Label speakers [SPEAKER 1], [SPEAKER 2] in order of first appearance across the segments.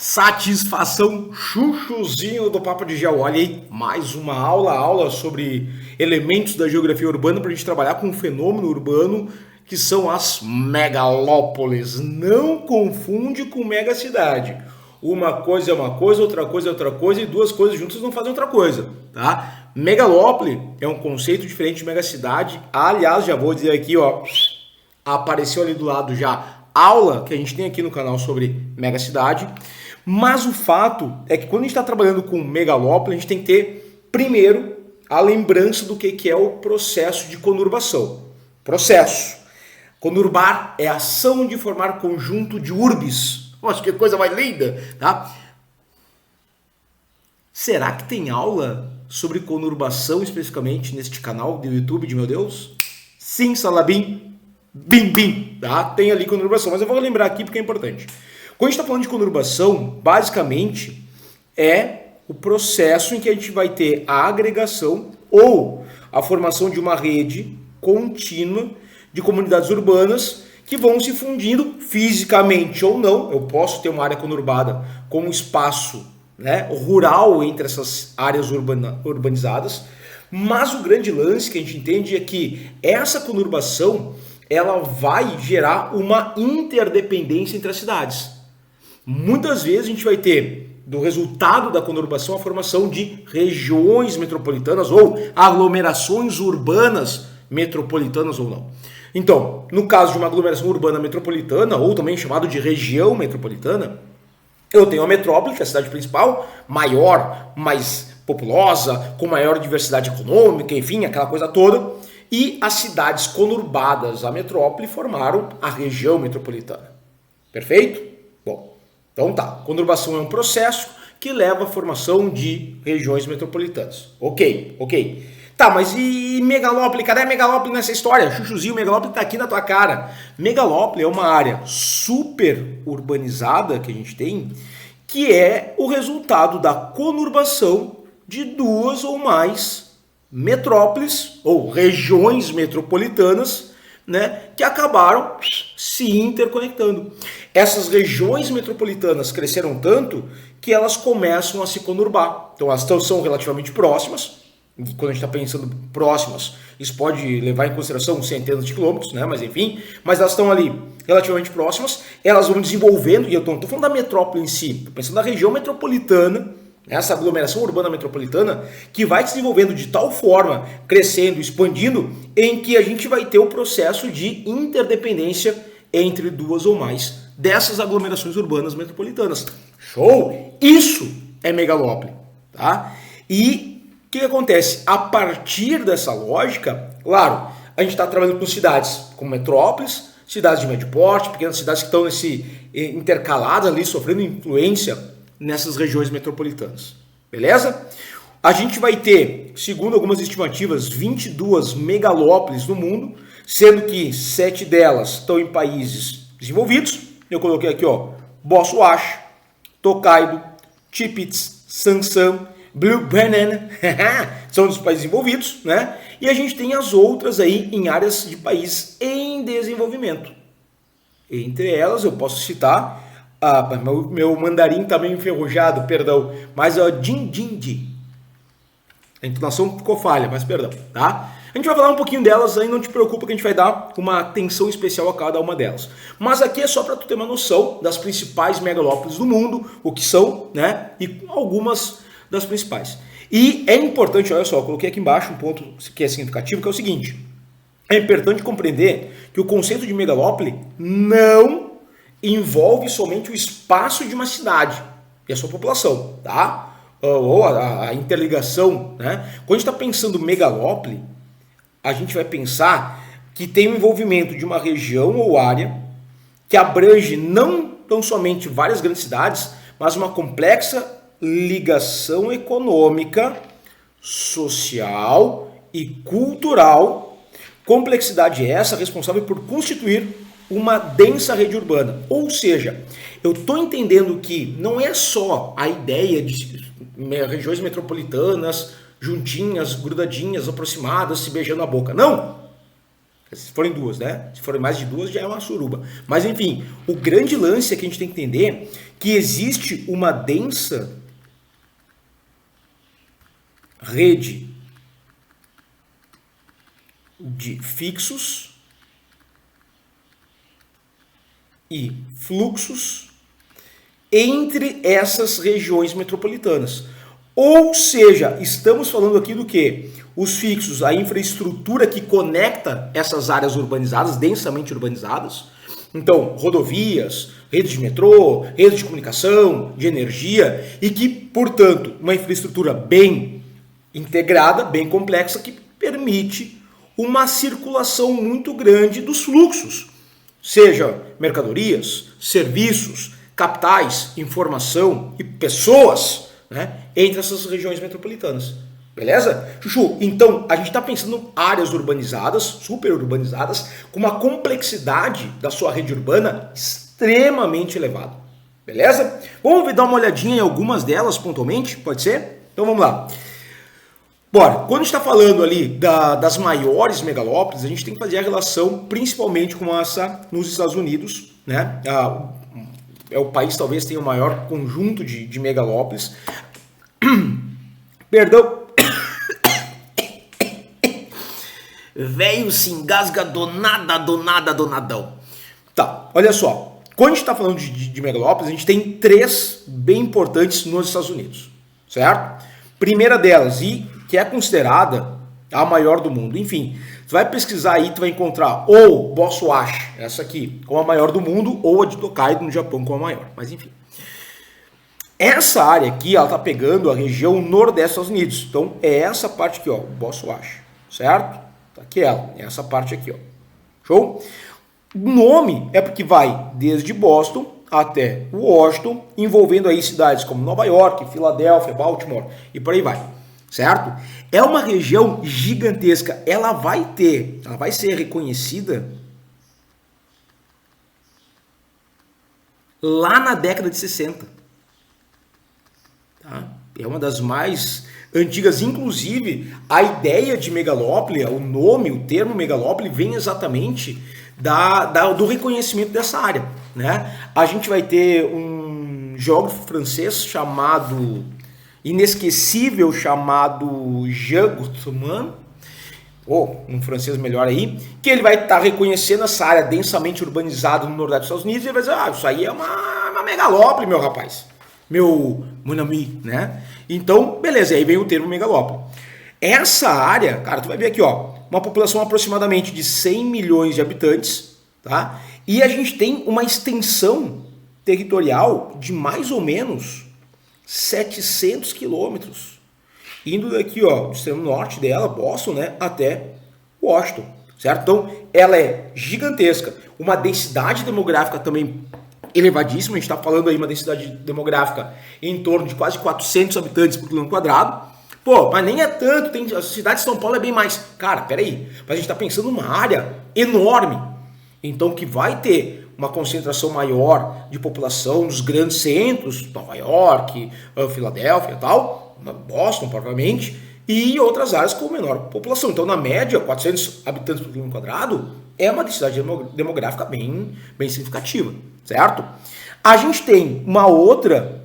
[SPEAKER 1] Satisfação, chuchuzinho do Papo de Geo. Olha aí, mais uma aula sobre elementos da geografia urbana para a gente trabalhar com um fenômeno urbano que são as megalópolis. Não confunde com megacidade. Uma coisa é uma coisa, outra coisa é outra coisa e duas coisas juntas não fazem outra coisa, tá? Megalópole é um conceito diferente de megacidade. Aliás, já vou dizer aqui, ó, apareceu ali do lado já aula que a gente tem aqui no canal sobre megacidade. Mas o fato é que quando a gente está trabalhando com megalópole, a gente tem que ter, primeiro, a lembrança do que é o processo de conurbação. Processo. Conurbar é a ação de formar conjunto de urbes. Nossa, que coisa mais linda, tá? Será que tem aula sobre conurbação especificamente neste canal do YouTube de meu Deus? Sim, Salabim, bim, bim, tá? Tem ali conurbação, mas eu vou lembrar aqui porque é importante. Quando a gente está falando de conurbação, basicamente é o processo em que a gente vai ter a agregação ou a formação de uma rede contínua de comunidades urbanas que vão se fundindo fisicamente ou não. Eu posso ter uma área conurbada com um espaço, né, rural entre essas áreas urbanizadas, mas o grande lance que a gente entende é que essa conurbação ela vai gerar uma interdependência entre as cidades. Muitas vezes a gente vai ter, do resultado da conurbação, a formação de regiões metropolitanas ou aglomerações urbanas metropolitanas ou não. Então, no caso de uma aglomeração urbana metropolitana, ou também chamado de região metropolitana, eu tenho a metrópole, que é a cidade principal, maior, mais populosa, com maior diversidade econômica, enfim, aquela coisa toda, e as cidades conurbadas à metrópole formaram a região metropolitana. Perfeito? Bom. Então tá, conurbação é um processo que leva à formação de regiões metropolitanas. Ok. Tá, mas e megalópole? Cadê a megalópole nessa história? Chuchuzinho, megalópole tá aqui na tua cara. Megalópole é uma área super urbanizada que a gente tem, que é o resultado da conurbação de duas ou mais metrópoles ou regiões metropolitanas, né, que acabaram se interconectando. Essas regiões metropolitanas cresceram tanto que elas começam a se conurbar. Então elas são relativamente próximas. E quando a gente está pensando próximas, isso pode levar em consideração centenas de quilômetros, né? Mas enfim, mas elas estão ali relativamente próximas, elas vão desenvolvendo, e eu estou falando da metrópole em si, estou pensando na região metropolitana, essa aglomeração urbana metropolitana, que vai se desenvolvendo de tal forma, crescendo, expandindo, em que a gente vai ter o processo de interdependência entre duas ou mais dessas aglomerações urbanas metropolitanas. Show! Isso é megalópole, tá? E o que acontece? A partir dessa lógica, claro, a gente está trabalhando com cidades como metrópoles, cidades de médio porte, pequenas cidades que estão intercaladas ali, sofrendo influência nessas regiões metropolitanas. Beleza? A gente vai ter, segundo algumas estimativas, 22 megalópolis no mundo, sendo que 7 delas estão em países desenvolvidos. Eu coloquei aqui, ó, Boswash, Tokaido, Tipitz, Sansan, Blue Banana, são dos países envolvidos, né? E a gente tem as outras aí em áreas de países em desenvolvimento. Entre elas eu posso citar, meu mandarim tá meio enferrujado, perdão, mas é o Dindindi. A entonação ficou falha, mas perdão, tá? A gente vai falar um pouquinho delas aí, não te preocupa que a gente vai dar uma atenção especial a cada uma delas. Mas aqui é só para tu ter uma noção das principais megalópolis do mundo, o que são, né? E algumas das principais. E é importante, olha só, eu coloquei aqui embaixo um ponto que é significativo, que é o seguinte. É importante compreender que o conceito de megalópole não envolve somente o espaço de uma cidade e a sua população, tá? Ou a interligação, né? Quando a gente está pensando megalópole, a gente vai pensar que tem um envolvimento de uma região ou área que abrange não tão somente várias grandes cidades, mas uma complexa ligação econômica, social e cultural, complexidade essa responsável por constituir uma densa rede urbana. Ou seja, eu estou entendendo que não é só a ideia de regiões metropolitanas juntinhas, grudadinhas, aproximadas, se beijando a boca. Não! Se forem duas, né? Se forem mais de duas, já é uma suruba. Mas enfim, o grande lance é que a gente tem que entender que existe uma densa rede de fixos e fluxos entre essas regiões metropolitanas. Ou seja, estamos falando aqui do que? Os fixos, a infraestrutura que conecta essas áreas urbanizadas, densamente urbanizadas. Então, rodovias, redes de metrô, redes de comunicação, de energia, e que, portanto, uma infraestrutura bem integrada, bem complexa, que permite uma circulação muito grande dos fluxos, seja mercadorias, serviços, capitais, informação e pessoas, né, entre essas regiões metropolitanas. Beleza? Chuchu, então a gente está pensando em áreas urbanizadas, super urbanizadas, com uma complexidade da sua rede urbana extremamente elevada. Beleza? Vamos dar uma olhadinha em algumas delas pontualmente? Pode ser? Então vamos lá. Bora, quando a gente está falando ali das maiores megalópolis, a gente tem que fazer a relação principalmente com essa nos Estados Unidos, né? É o país talvez tenha o maior conjunto de megalópolis. Perdão. Velho se engasga do nadão. Tá, olha só. Quando a gente está falando de megalópolis, a gente tem 3 bem importantes nos Estados Unidos, certo? Primeira delas, e que é considerada a maior do mundo. Enfim, você vai pesquisar aí, tu vai encontrar ou Boswash, essa aqui, como a maior do mundo, ou a de Tokaido no Japão como a maior. Mas enfim. Essa área aqui, ela tá pegando a região nordeste dos Estados Unidos. Então, é essa parte aqui, ó, Boswash, certo? Tá aqui ela, é essa parte aqui, ó. Show? O nome é porque vai desde Boston até Washington, envolvendo aí cidades como Nova York, Filadélfia, Baltimore e por aí vai, certo? É uma região gigantesca, ela vai ser reconhecida lá na década de 60. Tá? É uma das mais antigas, inclusive a ideia de megalópole, o nome, o termo megalópole vem exatamente do reconhecimento dessa área, né? A gente vai ter um geógrafo francês chamado, inesquecível, chamado Jean Gutmann, ou um francês melhor aí, que ele vai estar reconhecendo essa área densamente urbanizada no nordeste dos Estados Unidos e ele vai dizer, isso aí é uma megalópole, meu rapaz, meu ami, né? Então, beleza, aí vem o termo megalópole. Essa área, cara, tu vai ver aqui, ó, uma população aproximadamente de 100 milhões de habitantes, tá? E a gente tem uma extensão territorial de mais ou menos 700 quilômetros, indo daqui, ó, do extremo norte dela, Boston, né, até Washington, certo? Então, ela é gigantesca, uma densidade demográfica também elevadíssima, a gente está falando aí uma densidade demográfica em torno de quase 400 habitantes por quilômetro quadrado. Pô, mas nem é tanto, a cidade de São Paulo é bem mais. Cara, peraí, mas a gente está pensando numa área enorme, então que vai ter uma concentração maior de população nos grandes centros, Nova York, Filadélfia e tal, Boston provavelmente, e outras áreas com menor população. Então, na média, 400 habitantes por quilômetro quadrado é uma densidade demográfica bem significativa, certo? A gente tem uma outra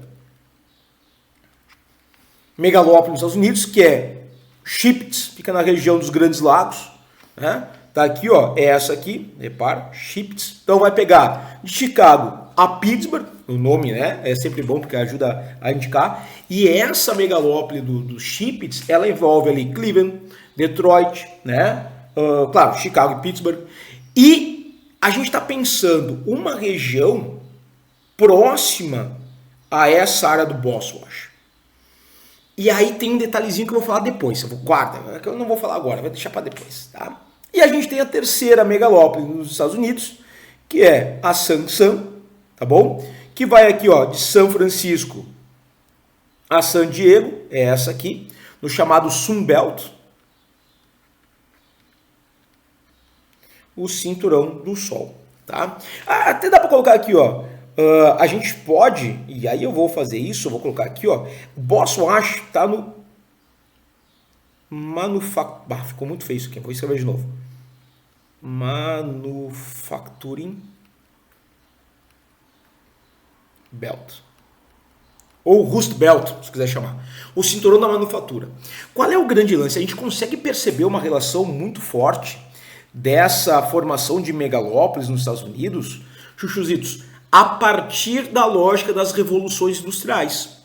[SPEAKER 1] megalópole nos Estados Unidos, que é Shipts, fica na região dos Grandes Lagos, né? Tá aqui, ó, é essa aqui, repara, Shipts. Então vai pegar de Chicago a Pittsburgh, o nome, né, é sempre bom porque ajuda a indicar, e essa megalópole do Shipts, ela envolve ali Cleveland, Detroit, né, claro, Chicago e Pittsburgh, e a gente está pensando uma região próxima a essa área do Boswash. E aí tem um detalhezinho que eu vou falar depois, guarda, que eu não vou falar agora, vou deixar para depois, tá? E a gente tem a terceira megalópole nos Estados Unidos, que é a San, tá bom? Que vai aqui, ó, de São Francisco a San Diego, é essa aqui, no chamado Sunbelt, o cinturão do Sol, tá? Até dá para colocar aqui, ó, a gente pode, e aí eu vou fazer isso, eu vou colocar aqui, ó, Boswash tá no ficou muito feio isso aqui, vou escrever de novo. Manufacturing Belt. Ou Rust Belt, se quiser chamar. O cinturão da manufatura. Qual é o grande lance? A gente consegue perceber uma relação muito forte dessa formação de megalópolis nos Estados Unidos, chuchuzitos, a partir da lógica das revoluções industriais.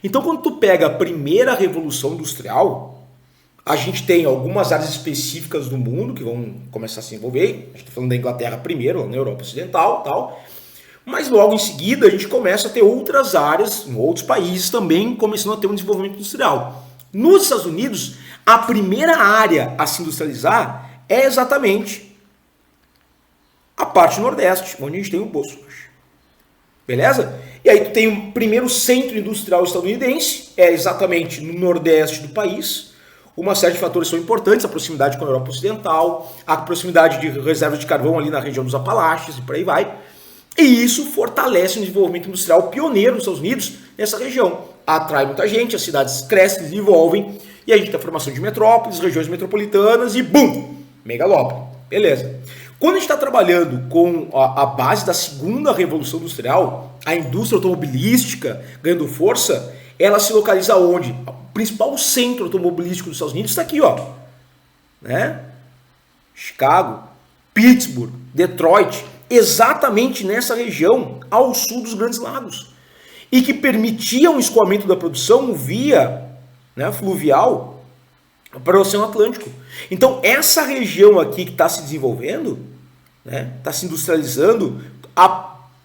[SPEAKER 1] Então, quando tu pega a primeira revolução industrial, a gente tem algumas áreas específicas do mundo que vão começar a se envolver. A gente está falando da Inglaterra primeiro, na Europa Ocidental, tal. Mas logo em seguida a gente começa a ter outras áreas, em outros países também, começando a ter um desenvolvimento industrial. Nos Estados Unidos, a primeira área a se industrializar é exatamente a parte nordeste, onde a gente tem o Bosphorus. Beleza? E aí tu tem o primeiro centro industrial estadunidense, é exatamente no nordeste do país. Uma série de fatores são importantes, a proximidade com a Europa Ocidental, a proximidade de reservas de carvão ali na região dos Apalaches e por aí vai. E isso fortalece um desenvolvimento industrial pioneiro nos Estados Unidos nessa região. Atrai muita gente, as cidades crescem, desenvolvem, e a gente tem a formação de metrópoles, regiões metropolitanas e bum! Megalópole. Beleza. Quando a gente está trabalhando com a base da segunda revolução industrial, a indústria automobilística ganhando força, ela se localiza onde? O principal centro automobilístico dos Estados Unidos está aqui, ó. Né? Chicago, Pittsburgh, Detroit, exatamente nessa região ao sul dos Grandes Lagos, e que permitia um escoamento da produção via, né, fluvial para o Oceano Atlântico. Então essa região aqui que está se desenvolvendo, né, está se industrializando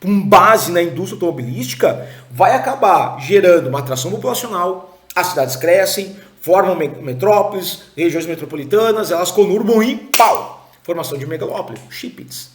[SPEAKER 1] com base na indústria automobilística, vai acabar gerando uma atração populacional, as cidades crescem, formam metrópoles, regiões metropolitanas, elas conurbam e pau! Formação de megalópole, Ship-Its.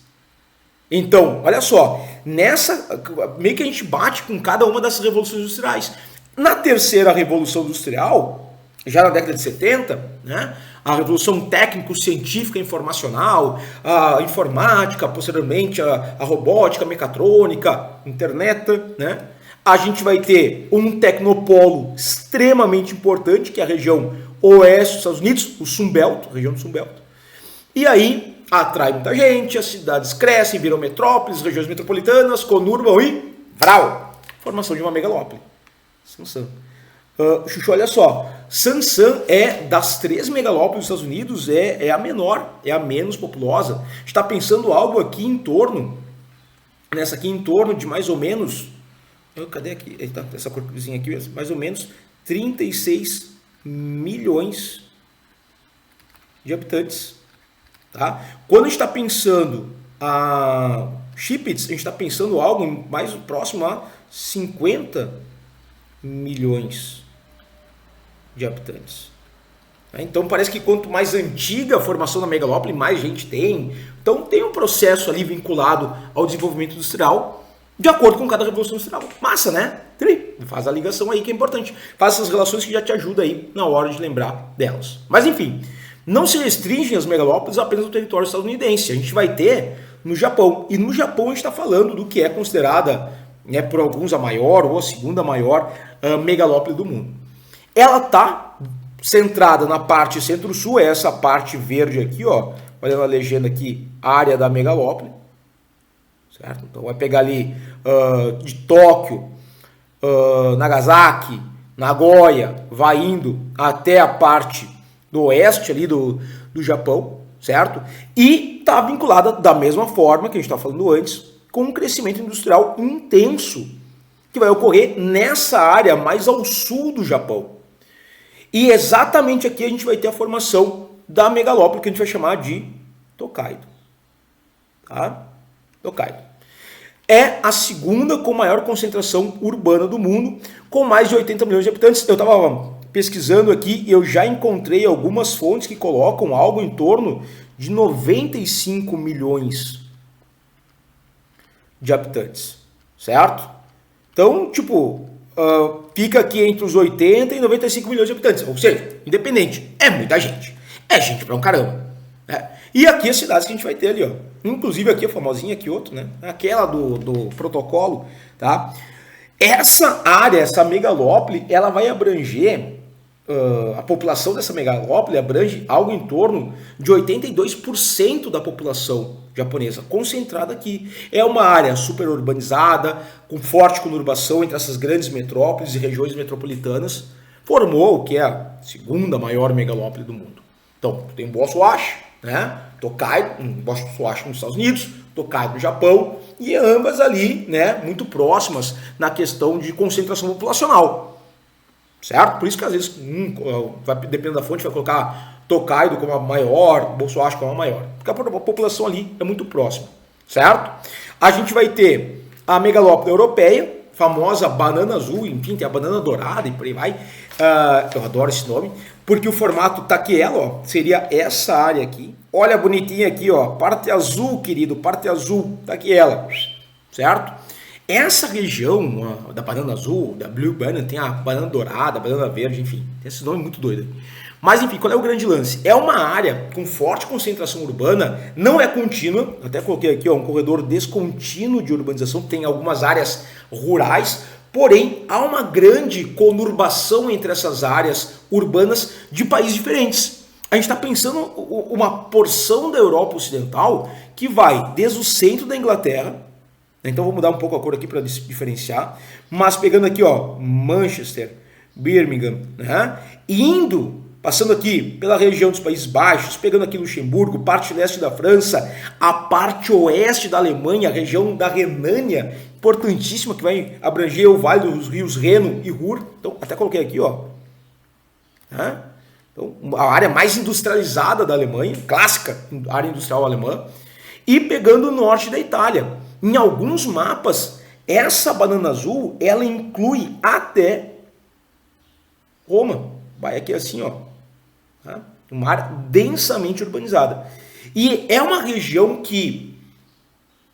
[SPEAKER 1] Então, olha só, nessa, meio que a gente bate com cada uma dessas revoluções industriais. Na terceira revolução industrial, já na década de 70, né, a revolução técnico-científica informacional, a informática, posteriormente a robótica, a mecatrônica, internet, né, a gente vai ter um tecnopolo extremamente importante, que é a região oeste dos Estados Unidos, o Sunbelt, a região do Sunbelt. E aí atrai muita gente, as cidades crescem, viram metrópoles, regiões metropolitanas, conurbam e vral! Formação de uma megalópole. Sansan. Chuchu, olha só, Sansan é das 3 megalópolis dos Estados Unidos, é a menor, é a menos populosa. A gente está pensando algo aqui em torno, nessa aqui em torno de mais ou menos, cadê aqui? Essa corzinha aqui, mais ou menos 36 milhões de habitantes. Tá? Quando a gente está pensando a Ship-Its, a gente está pensando algo mais próximo a 50 milhões de habitantes. Então parece que quanto mais antiga a formação da megalópole, mais gente tem. Então tem um processo ali vinculado ao desenvolvimento industrial, de acordo com cada revolução industrial. Massa, né? Faz a ligação aí que é importante. Faz essas relações que já te ajudam aí na hora de lembrar delas. Mas enfim, não se restringem as megalópolis apenas no território estadunidense. A gente vai ter no Japão. E no Japão a gente está falando do que é considerada, né, por alguns a maior ou a segunda maior megalópole do mundo. Ela está centrada na parte centro-sul, é essa parte verde aqui, ó. Olha a legenda aqui, área da megalópole. Certo? Então vai pegar ali de Tóquio, Nagasaki, Nagoya, vai indo até a parte do oeste ali do Japão, certo? E está vinculada da mesma forma que a gente estava falando antes, com um crescimento industrial intenso que vai ocorrer nessa área mais ao sul do Japão. E exatamente aqui a gente vai ter a formação da megalópole que a gente vai chamar de Tokaido. Tá? Tokaido. É a segunda com maior concentração urbana do mundo, com mais de 80 milhões de habitantes. Eu estava pesquisando aqui e eu já encontrei algumas fontes que colocam algo em torno de 95 milhões de habitantes, certo? Então, tipo, fica aqui entre os 80 e 95 milhões de habitantes, ou seja, independente, é muita gente, é gente pra um caramba, né? E aqui as cidades que a gente vai ter ali, ó, inclusive aqui a famosinha, aqui outro, né? Aquela do protocolo, tá? Essa área, essa megalópole, ela vai abranger a população dessa megalópole abrange algo em torno de 82% da população japonesa, concentrada aqui. É uma área super urbanizada, com forte conurbação entre essas grandes metrópoles e regiões metropolitanas, formou o que é a segunda maior megalópole do mundo. Então, tem Boswashi, né? Tokaido, Boswashi nos Estados Unidos, Tokaido no Japão, e ambas ali, né, muito próximas na questão de concentração populacional. Certo? Por isso que às vezes, dependendo da fonte, vai colocar Tokaido como a maior, Boswashi como a maior. Porque a população ali é muito próxima. Certo? A gente vai ter a megalópole europeia, famosa banana azul, enfim, tem a banana dourada e por aí vai. Eu adoro esse nome, porque o formato tá aqui, ó, seria essa área aqui. Olha bonitinha aqui, ó, parte azul, querido, parte azul, tá aqui ela, certo? Essa região da banana azul, da Blue Banana, tem a banana dourada, a banana verde, enfim, tem esse nome muito doido. Mas enfim, qual é o grande lance? É uma área com forte concentração urbana, não é contínua, até coloquei aqui, ó, um corredor descontínuo de urbanização, tem algumas áreas rurais, porém há uma grande conurbação entre essas áreas urbanas de países diferentes. A gente está pensando uma porção da Europa Ocidental que vai desde o centro da Inglaterra. Então vou mudar um pouco a cor aqui para diferenciar, mas pegando aqui, ó, Manchester, Birmingham, né? Passando aqui pela região dos Países Baixos, pegando aqui Luxemburgo, parte leste da França, a parte oeste da Alemanha, a região da Renânia, importantíssima, que vai abranger o vale dos rios Reno e Ruhr. Então até coloquei aqui, ó, né? Então, a área mais industrializada da Alemanha, clássica área industrial alemã, e pegando o norte da Itália. Em alguns mapas, essa banana azul, ela inclui até Roma. Vai aqui assim, ó. Tá? Uma área densamente urbanizada. E é uma região que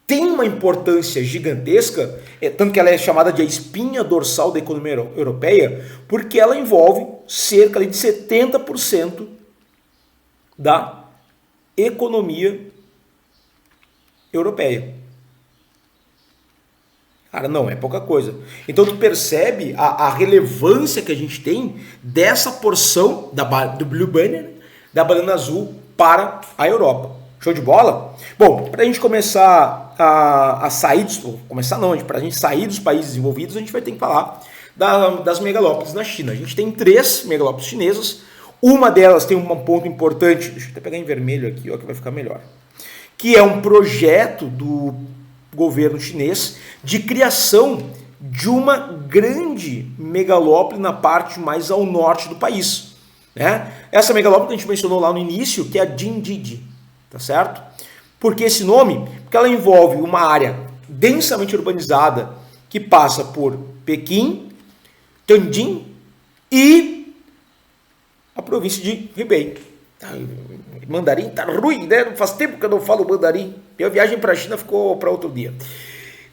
[SPEAKER 1] tem uma importância gigantesca, tanto que ela é chamada de a espinha dorsal da economia europeia, porque ela envolve cerca de 70% da economia europeia. Cara, não é pouca coisa. Então tu percebe a relevância que a gente tem dessa porção do Blue Banner, da banana azul, para a Europa. Show de bola? Bom, para a gente começar a sair, para a gente sair dos países desenvolvidos, a gente vai ter que falar das megalópoles na China. A gente tem 3 megalópoles chinesas. Uma delas tem um ponto importante, deixa eu até pegar em vermelho aqui, ó, que vai ficar melhor, que é um projeto do governo chinês de criação de uma grande megalópole na parte mais ao norte do país, né? Essa megalópole que a gente mencionou lá no início, que é a Jinji, tá certo? Por que esse nome? Porque ela envolve uma área densamente urbanizada que passa por Pequim, Tianjin e a província de Hebei. Mandarim tá ruim, né? Faz tempo que eu não falo mandarim. Minha viagem para a China ficou para outro dia.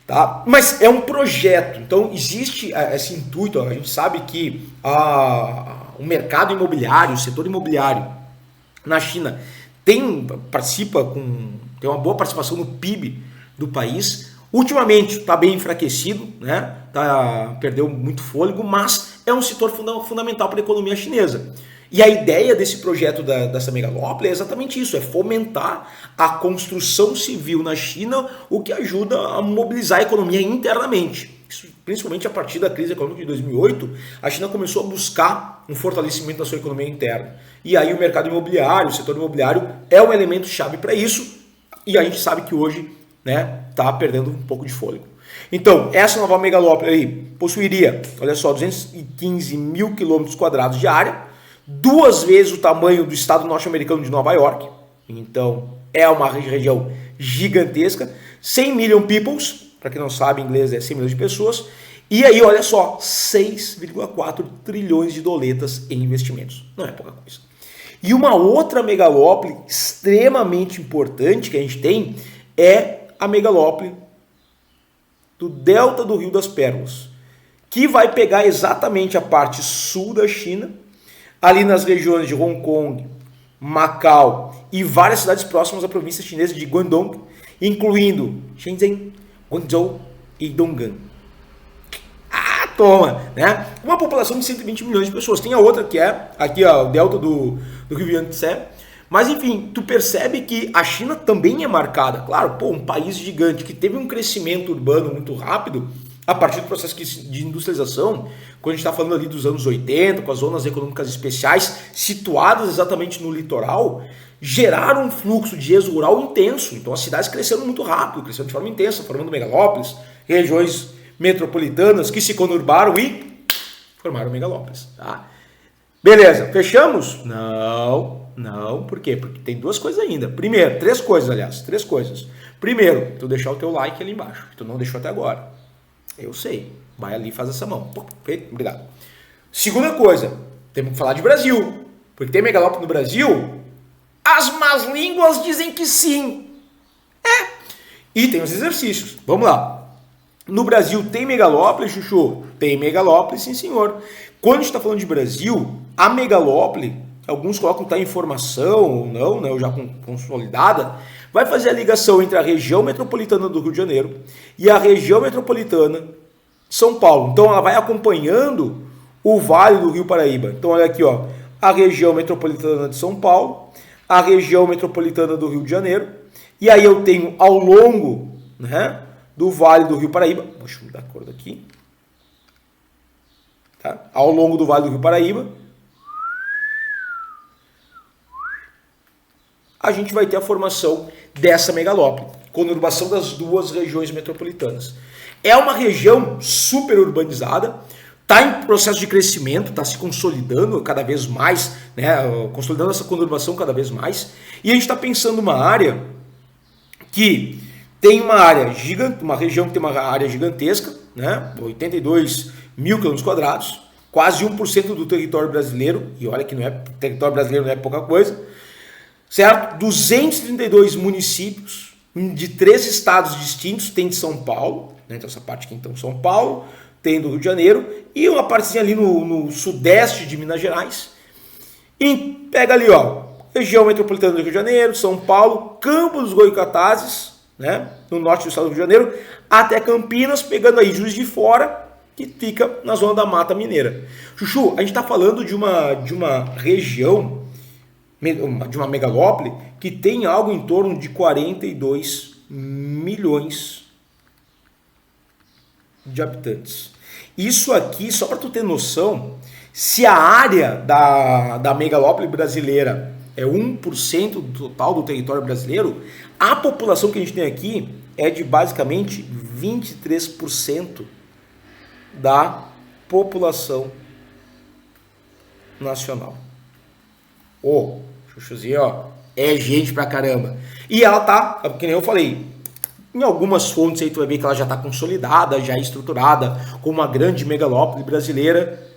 [SPEAKER 1] Tá? Mas é um projeto, então existe esse intuito. A gente sabe que o mercado imobiliário, o setor imobiliário na China tem uma boa participação no PIB do país. Ultimamente está bem enfraquecido, né? Perdeu muito fôlego, mas é um setor fundamental para a economia chinesa. E a ideia desse projeto dessa megalópole é exatamente isso, é fomentar a construção civil na China, o que ajuda a mobilizar a economia internamente. Isso, principalmente a partir da crise econômica de 2008, a China começou a buscar um fortalecimento da sua economia interna. E aí o mercado imobiliário, o setor imobiliário é um elemento chave para isso, e a gente sabe que hoje, né, está perdendo um pouco de fôlego. Então, essa nova megalópole aí possuiria, olha só, 215 mil quilômetros quadrados de área, 2 vezes o tamanho do estado norte-americano de Nova York. Então, é uma região gigantesca. 100 million peoples, para quem não sabe, em inglês é 100 milhões de pessoas. E aí, olha só, 6,4 trilhões de doletas em investimentos. Não é pouca coisa. E uma outra megalópole extremamente importante que a gente tem é a megalópole do Delta do Rio das Pérolas, que vai pegar exatamente a parte sul da China, ali nas regiões de Hong Kong, Macau e várias cidades próximas à província chinesa de Guangdong, incluindo Shenzhen, Guangzhou e Dongguan. toma, né? Uma população de 120 milhões de pessoas. Tem a outra que é, aqui ó, o delta do Rio Yangtze. Mas enfim, tu percebe que a China também é marcada. Claro, pô, um país gigante que teve um crescimento urbano muito rápido, a partir do processo de industrialização, quando a gente está falando ali dos anos 80, com as zonas econômicas especiais, situadas exatamente no litoral, geraram um fluxo de êxodo rural intenso. Então as cidades cresceram muito rápido, cresceram de forma intensa, formando megalópolis, regiões metropolitanas que se conurbaram e formaram megalópolis. Tá? Beleza, fechamos? Não, por quê? Porque tem duas coisas ainda. Primeiro, três coisas. Primeiro, tu deixar o teu like ali embaixo, que tu não deixou até agora. Eu sei, vai ali e faz essa mão. Perfeito, obrigado. Segunda coisa, temos que falar de Brasil, porque tem megalópole no Brasil, as más línguas dizem que sim. E tem os exercícios, vamos lá. No Brasil tem megalópole, Chuchu? Tem megalópole, sim senhor. Quando a gente está falando de Brasil, a megalópole, alguns colocam que está em formação ou não, né, ou já consolidada, vai fazer a ligação entre a região metropolitana do Rio de Janeiro e a região metropolitana de São Paulo. Então ela vai acompanhando o Vale do Rio Paraíba. Então olha aqui, ó, a região metropolitana de São Paulo, a região metropolitana do Rio de Janeiro, e aí eu tenho ao longo, né, do Vale do Rio Paraíba, deixa eu mudar a cor daqui, tá? Ao longo do Vale do Rio Paraíba, a gente vai ter a formação dessa megalópole, conurbação das duas regiões metropolitanas. É uma região super urbanizada, está em processo de crescimento, está se consolidando cada vez mais, né, consolidando essa conurbação cada vez mais, e a gente está pensando uma área que tem uma área gigante, uma região que tem uma área gigantesca, né, 82 mil quilômetros quadrados, quase 1% do território brasileiro, e olha que não é, território brasileiro não é pouca coisa, certo? 232 municípios de 3 estados distintos, tem de São Paulo, né? Então essa parte aqui então São Paulo, tem do Rio de Janeiro, e uma partezinha ali no sudeste de Minas Gerais. E pega ali, ó, região metropolitana do Rio de Janeiro, São Paulo, Campos dos Goycatazes, né? No norte do estado do Rio de Janeiro, até Campinas, pegando aí Juiz de Fora, que fica na zona da Mata Mineira. Chuchu, a gente está falando de uma região, de uma megalópole, que tem algo em torno de 42 milhões de habitantes. Isso aqui, só para tu ter noção, se a área da megalópole brasileira é 1% do total do território brasileiro, a população que a gente tem aqui é de basicamente 23% da população nacional. Chuchuzinho, ó, é gente pra caramba. E ela tá, que nem eu falei, em algumas fontes aí tu vai ver que ela já tá consolidada, já estruturada, como uma grande megalópole brasileira.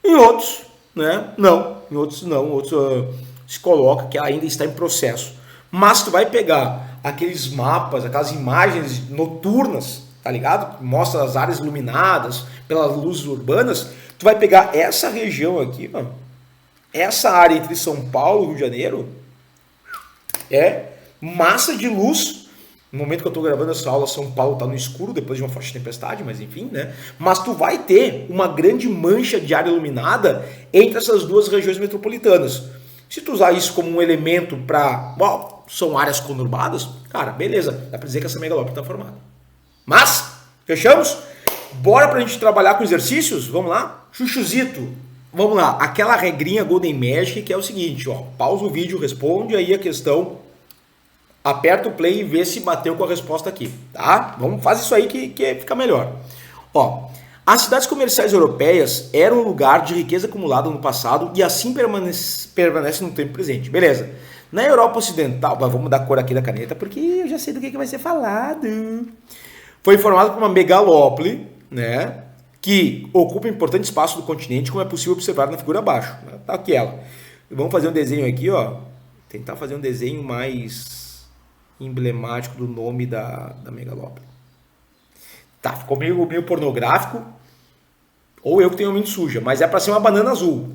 [SPEAKER 1] Em outros, né, não. Em outros não, outros se coloca que ela ainda está em processo. Mas tu vai pegar aqueles mapas, aquelas imagens noturnas, tá ligado? Mostra as áreas iluminadas pelas luzes urbanas. Tu vai pegar essa região aqui, ó, essa área entre São Paulo e Rio de Janeiro, é massa de luz. No momento que eu estou gravando essa aula, São Paulo está no escuro, depois de uma forte tempestade, mas enfim, né? Mas tu vai ter uma grande mancha de área iluminada entre essas duas regiões metropolitanas. Se tu usar isso como um elemento para, são áreas conurbadas, cara, beleza, dá para dizer que essa megalópole está formada. Mas, fechamos? Bora para a gente trabalhar com exercícios? Vamos lá? Chuchuzito, vamos lá. Aquela regrinha Golden Magic que é o seguinte, ó, pausa o vídeo, responde aí a questão, aperta o play e vê se bateu com a resposta aqui, tá? Faz isso aí que fica melhor. Ó, as cidades comerciais europeias eram um lugar de riqueza acumulada no passado e assim permanece no tempo presente. Beleza. Na Europa Ocidental, vamos mudar a cor aqui da caneta porque eu já sei do que vai ser falado. Foi formado por uma megalópole, né, que ocupa um importante espaço do continente, como é possível observar na figura abaixo. Tá aqui ela. Vamos fazer um desenho aqui, ó. Tentar fazer um desenho mais emblemático do nome da megalópole. Tá, ficou meio pornográfico. Ou eu que tenho a mente suja, mas é para ser uma banana azul.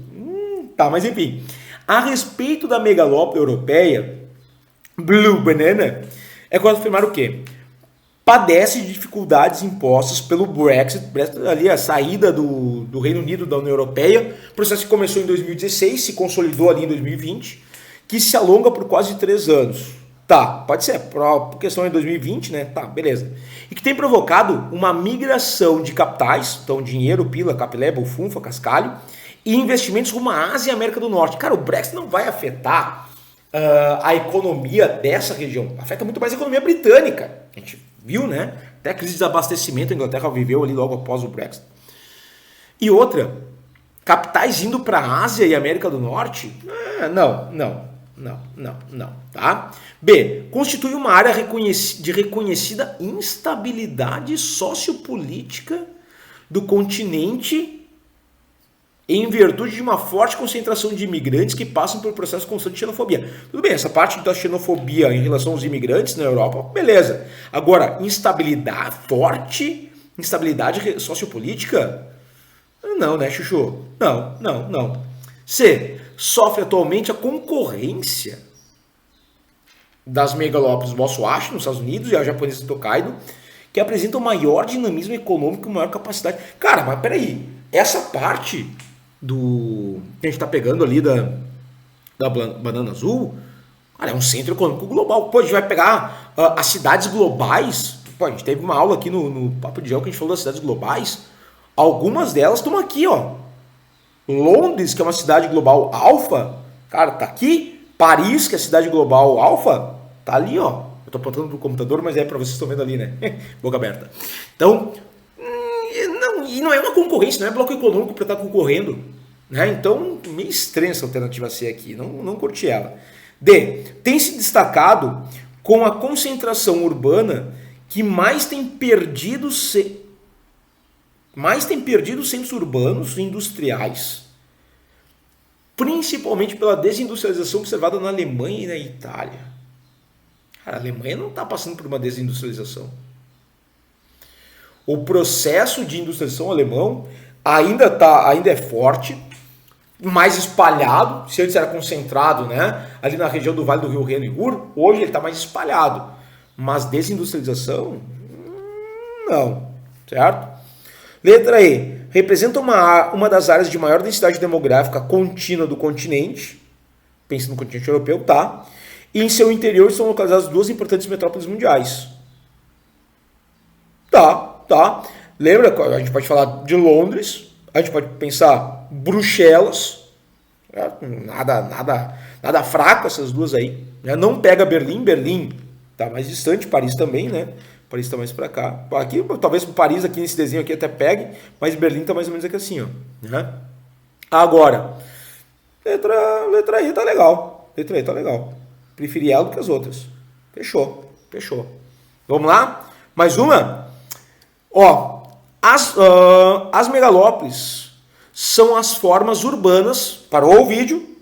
[SPEAKER 1] Tá, mas enfim. A respeito da megalópole europeia, Blue Banana, é quando afirmar o quê? padece de dificuldades impostas pelo Brexit, ali a saída do Reino Unido da União Europeia, processo que começou em 2016, se consolidou ali em 2020, que se alonga por quase 3 anos. Tá, pode ser, por questão de 2020, né? Tá, beleza. E que tem provocado uma migração de capitais, então dinheiro, pila, capilé, funfa, cascalho, e investimentos rumo à Ásia e América do Norte. Cara, o Brexit não vai afetar a economia dessa região, afeta muito mais a economia britânica. A gente viu, né? Até a crise de desabastecimento a Inglaterra viveu ali logo após o Brexit. E outra, capitais indo para a Ásia e América do Norte? Não, tá? B, constitui uma área de reconhecida instabilidade sociopolítica do continente em virtude de uma forte concentração de imigrantes que passam por processo constante de xenofobia. Tudo bem, essa parte da xenofobia em relação aos imigrantes na Europa, beleza. Agora, instabilidade sociopolítica? Não, né, Chuchu? Não. C, sofre atualmente a concorrência das megalópolis Mosuashi, nos Estados Unidos, e a japonesa Tokaido, que apresentam maior dinamismo econômico e maior capacidade. Cara, mas peraí, essa parte que a gente tá pegando ali da Banana Azul, cara, é um centro econômico global. Pô, a gente vai pegar as cidades globais. Pô, a gente teve uma aula aqui no Papo de Gel que a gente falou das cidades globais. Algumas delas estão aqui, ó. Londres, que é uma cidade global alfa, cara, tá aqui. Paris, que é a cidade global alfa, tá ali, ó. Eu tô apontando pro computador, mas é pra vocês que estão vendo ali, né? Boca aberta. Então, não é uma concorrência, não é bloco econômico para estar concorrendo, né? Então, meio estranha essa alternativa C aqui, não curti ela. D, tem se destacado com a concentração urbana que mais tem perdido centros urbanos e industriais, principalmente pela desindustrialização observada na Alemanha e na Itália. Cara, a Alemanha não está passando por uma desindustrialização. O processo de industrialização alemão ainda é forte, mais espalhado. Se antes era concentrado, né, ali na região do Vale do Rio Reno e Ruhr, hoje ele está mais espalhado. Mas desindustrialização? Não. Certo? Letra E. Representa uma das áreas de maior densidade demográfica contínua do continente. Pensa no continente europeu, tá? E em seu interior estão localizadas 2 importantes metrópoles mundiais. Tá. Lembra? A gente pode falar de Londres, a gente pode pensar Bruxelas, nada fraco essas duas aí. Não pega Berlim tá mais distante, Paris também, né? Paris tá mais pra cá. Aqui, talvez Paris aqui nesse desenho aqui até pegue, mas Berlim tá mais ou menos aqui assim, ó. Né? Agora, letra I tá legal. Letra I tá legal. Preferi ela do que as outras. Fechou. Vamos lá? Mais uma? Ó, as megalópolis são as formas urbanas. Parou o vídeo?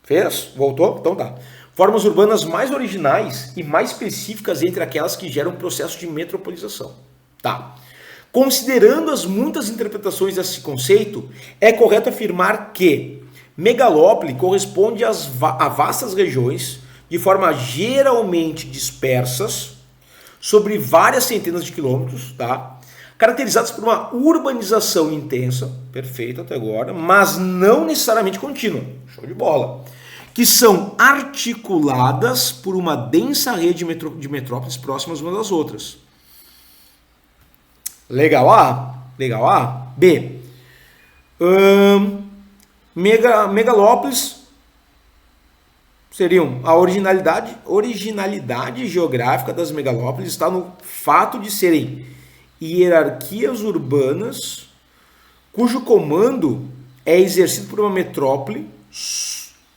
[SPEAKER 1] Fez? Voltou? Então tá. Formas urbanas mais originais e mais específicas entre aquelas que geram processo de metropolização. Tá. Considerando as muitas interpretações desse conceito, é correto afirmar que megalópole corresponde a vastas regiões de forma geralmente dispersas sobre várias centenas de quilômetros, tá? Caracterizadas por uma urbanização intensa, perfeito até agora, mas não necessariamente contínua, show de bola, que são articuladas por uma densa rede de metrópoles próximas umas das outras. Legal A. B. Megalópolis seriam a originalidade geográfica das megalópolis está no fato de serem hierarquias urbanas cujo comando é exercido por uma metrópole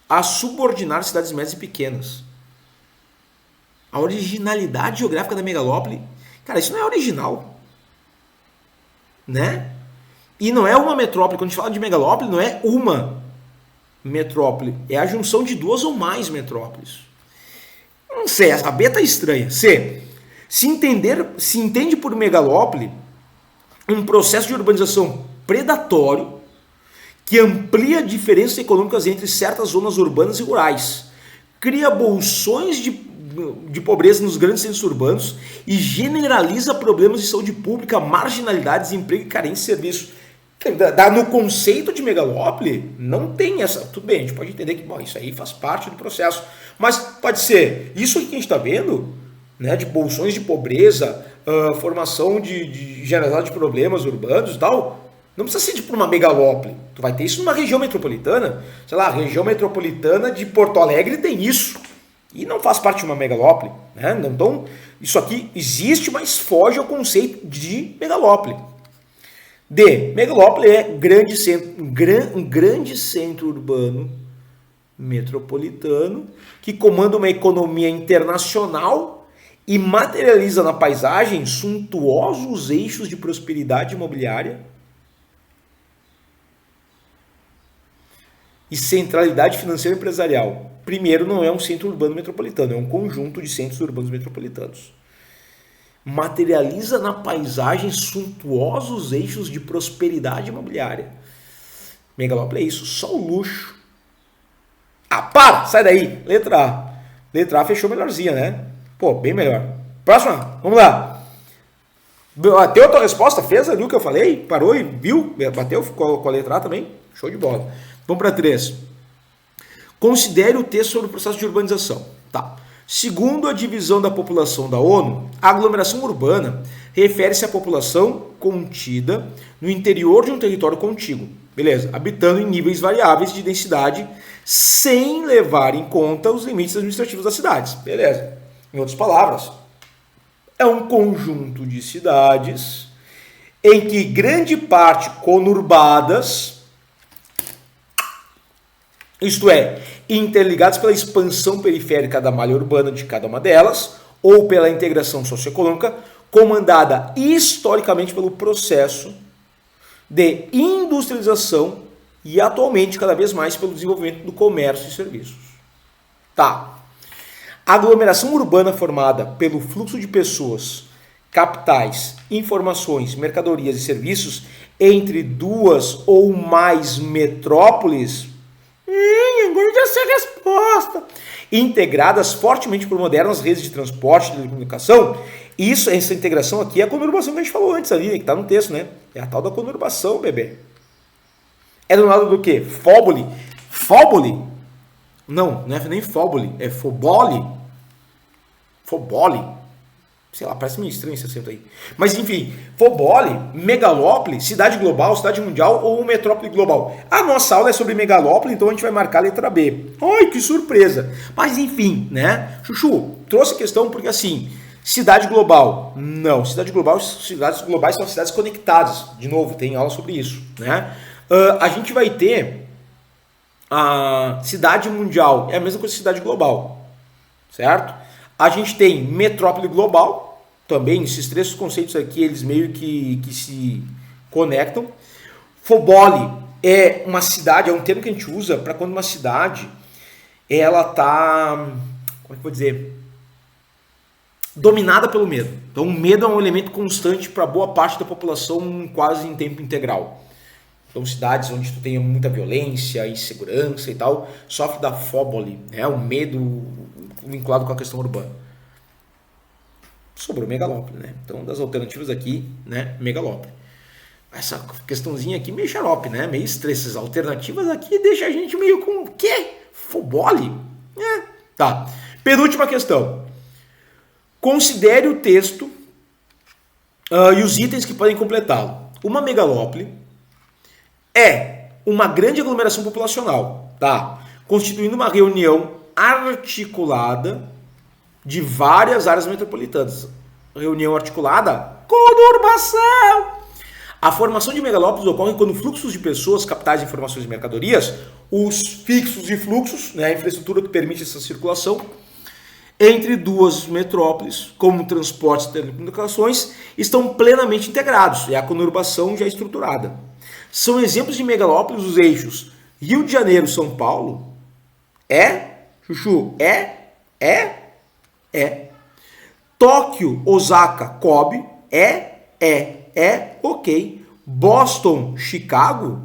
[SPEAKER 1] a subordinar cidades médias e pequenas. A originalidade geográfica da megalópole, cara, isso não é original, né? E não é uma metrópole. Quando a gente fala de megalópole, não é uma metrópole, é a junção de 2 ou mais metrópoles. Não sei, a B tá estranha. C. Se entende por megalópole um processo de urbanização predatório que amplia diferenças econômicas entre certas zonas urbanas e rurais, cria bolsões de de pobreza nos grandes centros urbanos e generaliza problemas de saúde pública, marginalidade, desemprego e carência de serviços. No conceito de megalópole, não tem essa. Tudo bem, a gente pode entender que bom, isso aí faz parte do processo. Mas pode ser isso que a gente está vendo, né, de bolsões de pobreza, formação de generalidade de problemas urbanos e tal. Não precisa ser tipo uma megalópole. Tu vai ter isso numa região metropolitana. Sei lá, a região metropolitana de Porto Alegre tem isso. E não faz parte de uma megalópole. Né? Então, isso aqui existe, mas foge ao conceito de megalópole. Megalópole é um grande centro urbano metropolitano que comanda uma economia internacional e materializa na paisagem suntuosos eixos de prosperidade imobiliária e centralidade financeira e empresarial. Primeiro, não é um centro urbano metropolitano, é um conjunto de centros urbanos metropolitanos. Materializa na paisagem suntuosos eixos de prosperidade imobiliária. Megalópole é isso, só o luxo. Ah, para! Sai daí! Letra A. Letra A fechou melhorzinha, né? Pô, bem melhor. Próxima, vamos lá. Bateu a tua resposta? Fez ali o que eu falei? Parou e viu? Bateu com a letra A também? Show de bola. Vamos para 3. Considere o texto sobre o processo de urbanização. Tá. Segundo a divisão da população da ONU, a aglomeração urbana refere-se à população contida no interior de um território contíguo, beleza? Habitando em níveis variáveis de densidade sem levar em conta os limites administrativos das cidades, beleza? Em outras palavras, é um conjunto de cidades em que grande parte conurbadas, isto é, interligadas pela expansão periférica da malha urbana de cada uma delas, ou pela integração socioeconômica, comandada historicamente pelo processo de industrialização e atualmente cada vez mais pelo desenvolvimento do comércio e serviços. Tá. A aglomeração urbana formada pelo fluxo de pessoas, capitais, informações, mercadorias e serviços entre duas ou mais metrópoles. Agora já sei a resposta. Integradas fortemente por modernas redes de transporte e de telecomunicação. Essa integração aqui é a conurbação que a gente falou antes ali, que está no texto, né? É a tal da conurbação, bebê. É do lado do quê? Fóbole. Fóbole? Não, não é nem fóbole, é fobole. Fobole. Sei lá, parece meio estranho esse acento aí. Mas enfim, fobole, megalópole, cidade global, cidade mundial ou metrópole global. A nossa aula é sobre megalópole, então a gente vai marcar a letra B. Ai, que surpresa. Mas enfim, né? Chuchu, trouxe a questão porque assim, cidade global, não. Cidades globais são cidades conectadas. De novo, tem aula sobre isso, né? A gente vai ter a cidade mundial, é a mesma coisa que cidade global, certo? A gente tem metrópole global, também esses três conceitos aqui, eles meio que se conectam. Fobole é uma cidade, é um termo que a gente usa para quando uma cidade, ela tá, como é que eu vou dizer, dominada pelo medo. Então o medo é um elemento constante para boa parte da população quase em tempo integral. Então cidades onde tu tem muita violência, insegurança e tal, sofre da fóbole, né? O medo vinculado com a questão urbana. Sobrou megalópole, né? Então, das alternativas aqui, né? Megalópole. Essa questãozinha aqui meio xarope, né? Meio estresse. As alternativas aqui deixa a gente meio com o quê? Fobole? Tá. Penúltima questão. Considere o texto e os itens que podem completá-lo. Uma megalópole é uma grande aglomeração populacional, tá? Constituindo uma reunião articulada de várias áreas metropolitanas. Reunião articulada, conurbação. A formação de megalópolis ocorre quando fluxos de pessoas, capitais, informações e mercadorias, os fixos e fluxos, né, a infraestrutura que permite essa circulação entre duas metrópoles, como transportes e telecomunicações, estão plenamente integrados. É a conurbação já estruturada. São exemplos de megalópolis os eixos Rio de Janeiro, São Paulo. Chuchu, Tóquio, Osaka, Kobe, ok. Boston, Chicago,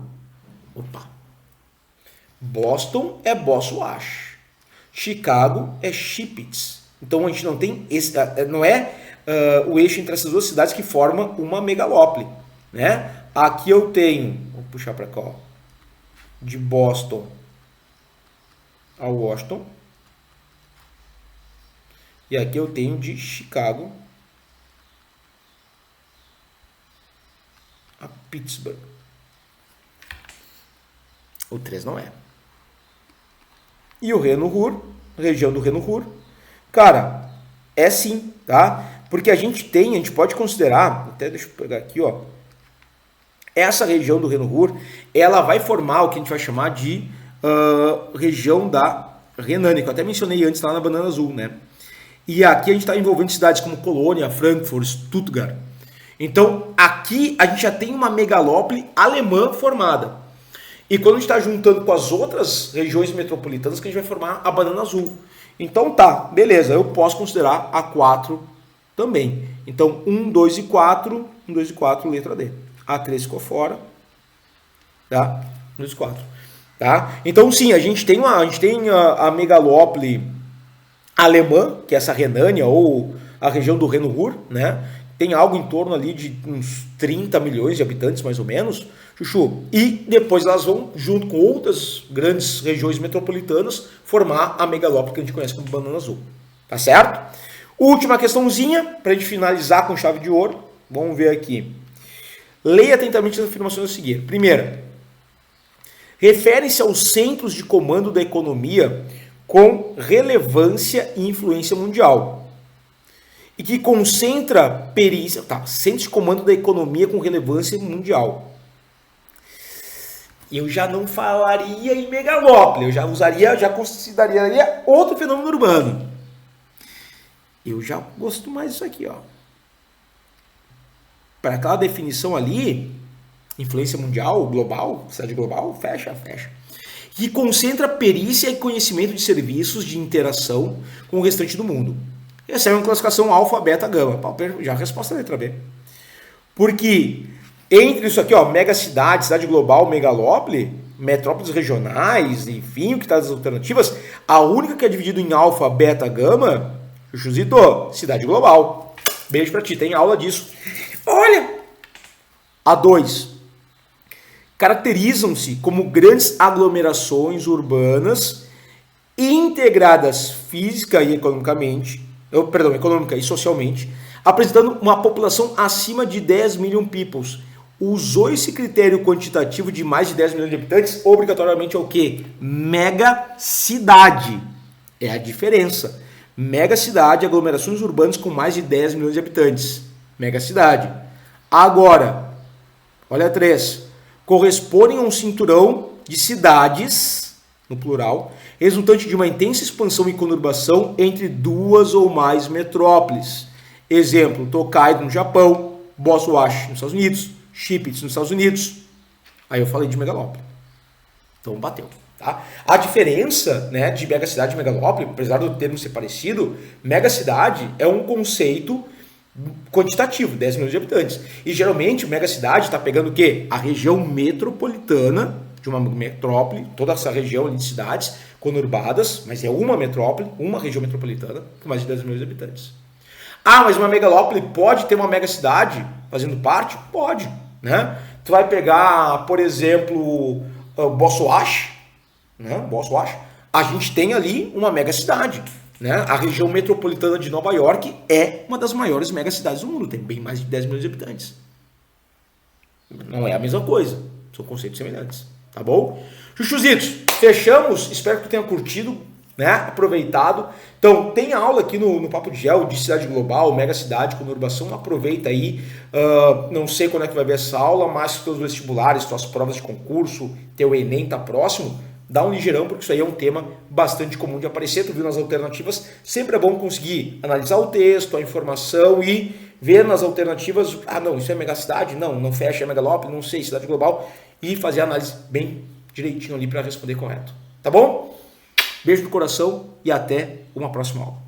[SPEAKER 1] Boston é Boswash, Chicago é Chippewa, Então a gente não tem esse, não é o eixo entre essas duas cidades que forma uma megalópole, né? Aqui eu tenho, vou puxar para cá, ó, de Boston a Washington. E aqui eu tenho de Chicago a Pittsburgh. O 3 não é. E o Reno-Ruhr, região do Reno-Ruhr, cara, é sim, tá? Porque a gente pode considerar, até deixa eu pegar aqui, ó, essa região do Reno-Ruhr, ela vai formar o que a gente vai chamar de região da Renânia, que eu até mencionei antes lá na Banana Azul, né? E aqui a gente está envolvendo cidades como Colônia, Frankfurt, Stuttgart. Então, aqui a gente já tem uma megalópole alemã formada. E quando a gente está juntando com as outras regiões metropolitanas, que a gente vai formar a Banana Azul. Então tá, beleza, eu posso considerar a 4 também. Então 1, 2 e 4, 1, 2 e 4, letra D. A 3 ficou fora, tá? 1, 2 e 4. Tá? Então sim, a gente tem a megalópole alemã, que é essa Renânia, ou a região do Reno-Ruhr, né? Tem algo em torno ali de uns 30 milhões de habitantes, mais ou menos, chuchu. E depois elas vão, junto com outras grandes regiões metropolitanas, formar a megalópole que a gente conhece como Banana Azul. Tá certo? Última questãozinha, para a gente finalizar com chave de ouro. Vamos ver aqui. Leia atentamente as afirmações a seguir. Primeira, refere-se aos centros de comando da economia com relevância e influência mundial. E que concentra perícia, centro de comando da economia com relevância mundial. Eu já não falaria em megalópole, eu já consideraria outro fenômeno urbano. Eu já gosto mais disso aqui, ó. Para aquela definição ali, influência mundial, global, cidade global, fecha. Que concentra perícia e conhecimento de serviços de interação com o restante do mundo. Essa é uma classificação alfa, beta, gama. Já a resposta é a letra B. Porque entre isso aqui, ó, megacidade, cidade global, megalópole, metrópoles regionais, enfim, o que está das alternativas, a única que é dividida em alfa, beta, gama, Chuchuzito, cidade global. Beijo pra ti, tem aula disso. Olha! A 2. Caracterizam-se como grandes aglomerações urbanas integradas física e economicamente, econômica e socialmente, apresentando uma população acima de 10 million peoples. Usou esse critério quantitativo de mais de 10 milhões de habitantes, obrigatoriamente é o quê? Megacidade. É a diferença. Megacidade, aglomerações urbanas com mais de 10 milhões de habitantes. Megacidade. Agora, olha a 3. Correspondem a um cinturão de cidades, no plural, resultante de uma intensa expansão e conurbação entre duas ou mais metrópoles. Exemplo, Tokaido no Japão, Boswash nos Estados Unidos, Shipits nos Estados Unidos. Aí eu falei de megalópole. Então bateu. Tá? A diferença, né, de megacidade e megalópole, apesar do termo ser parecido, megacidade é um conceito quantitativo, 10 milhões de habitantes. E geralmente megacidade está pegando o quê? A região metropolitana de uma metrópole, toda essa região de cidades conurbadas, mas é uma metrópole, uma região metropolitana com mais de 10 milhões de habitantes. Ah, mas uma megalópole pode ter uma megacidade fazendo parte? Pode, né? Tu vai pegar, por exemplo, Boswash, né? Boswash, a gente tem ali uma megacidade, né? A região metropolitana de Nova York é uma das maiores megacidades do mundo, tem bem mais de 10 milhões de habitantes. Não é a mesma coisa, são conceitos semelhantes, tá bom? Chuchuzitos, fechamos, espero que tu tenha curtido, né? Aproveitado. Então, tem aula aqui no Papo de Gel de cidade global, megacidade, conurbação, aproveita aí. Não sei quando é que vai ver essa aula, mas se teus vestibulares, tuas provas de concurso, teu Enem tá próximo, dá um ligeirão, porque isso aí é um tema bastante comum de aparecer. Tu viu nas alternativas, sempre é bom conseguir analisar o texto, a informação e ver nas alternativas, não, isso é megacidade, não fecha, é megalópole, não sei, cidade global, e fazer a análise bem direitinho ali para responder correto. Tá bom? Beijo no coração e até uma próxima aula.